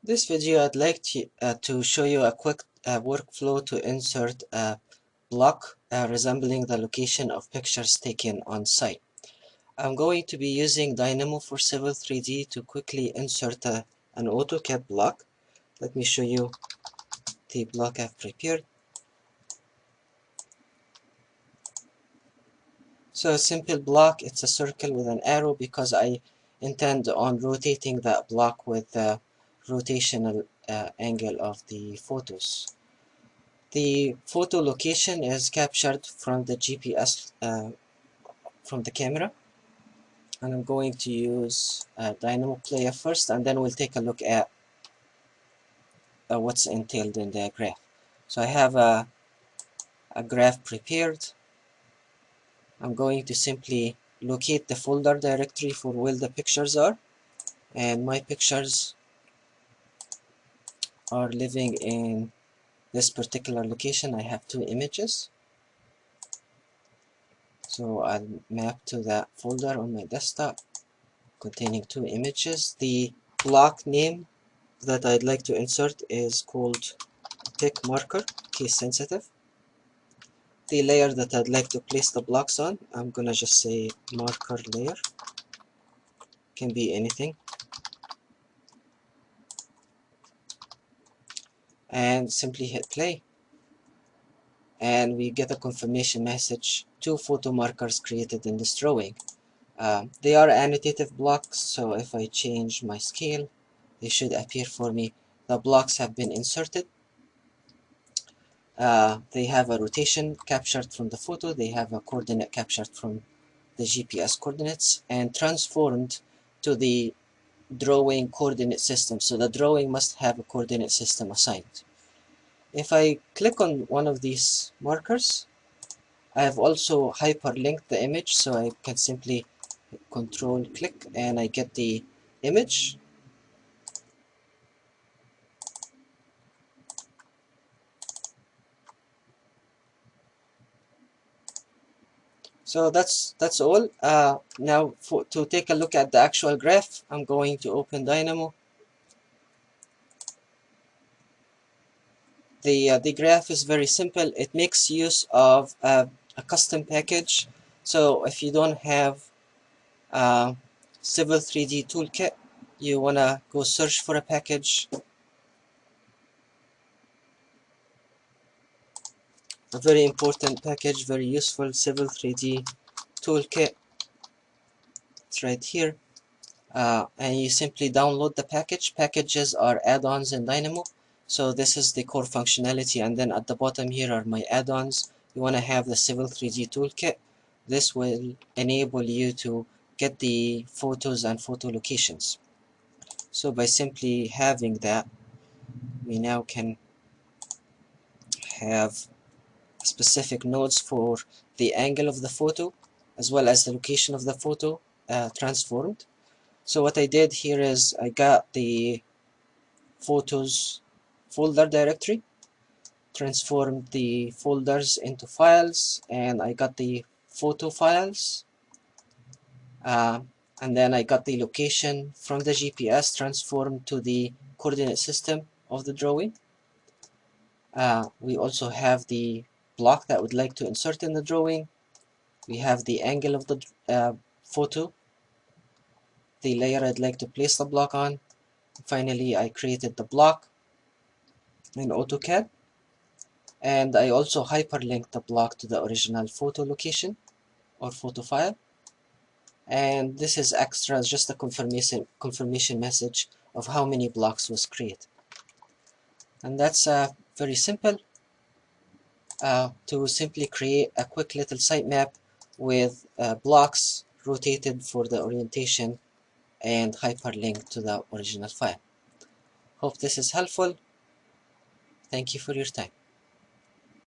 This video I'd like to show you a quick workflow to insert a block resembling the location of pictures taken on site. I'm going to be using Dynamo for Civil 3D to quickly insert an AutoCAD block. Let me show you the block I've prepared. So a simple block, it's a circle with an arrow because I intend on rotating that block with the rotational angle of the photos. The photo location is captured from the GPS from the camera, and I'm going to use Dynamo Player first, and then we'll take a look at what's entailed in the graph. So I have a graph prepared. I'm going to simply locate the folder directory for where the pictures are, and my pictures are living in this particular location. I have two images, so I'll map to that folder on my desktop containing two images. The block name that I'd like to insert is called tick marker, case sensitive. The layer that I'd like to place the blocks on, I'm gonna just say marker layer, can be anything, and simply hit play, and we get a confirmation message: two photo markers created in this drawing. They are annotative blocks, so if I change my scale, they should appear for me. The blocks have been inserted. They have a rotation captured from the photo, they have a coordinate captured from the GPS coordinates, and transformed to the drawing coordinate system. So the drawing must have a coordinate system assigned. If I click on one of these markers, I have also hyperlinked the image, so I can simply control click and I get the image. So that's all. Now to take a look at the actual graph, I'm going to open Dynamo. The graph is very simple. It makes use of a custom package. So if you don't have Civil 3D Toolkit, you wanna go search for a package. A very important package, very useful, Civil 3D Toolkit. It's right here. And you simply download the package. Packages are add-ons in Dynamo. So this is the core functionality, and then at the bottom here are my add-ons. You want to have the Civil 3D Toolkit. This will enable you to get the photos and photo locations. So by simply having that, we now can have specific nodes for the angle of the photo as well as the location of the photo transformed. So what I did here is I got the photos folder directory, transformed the folders into files, and I got the photo files, and then I got the location from the GPS transformed to the coordinate system of the drawing. We also have the block that I would like to insert in the drawing. We have the angle of the photo, the layer I'd like to place the block on. Finally, I created the block in AutoCAD, and I also hyperlinked the block to the original photo location or photo file. And this is extra, just a confirmation message of how many blocks was created. And that's very simple to simply create a quick little sitemap with blocks rotated for the orientation and hyperlinked to the original file. Hope this is helpful. Thank you for your time.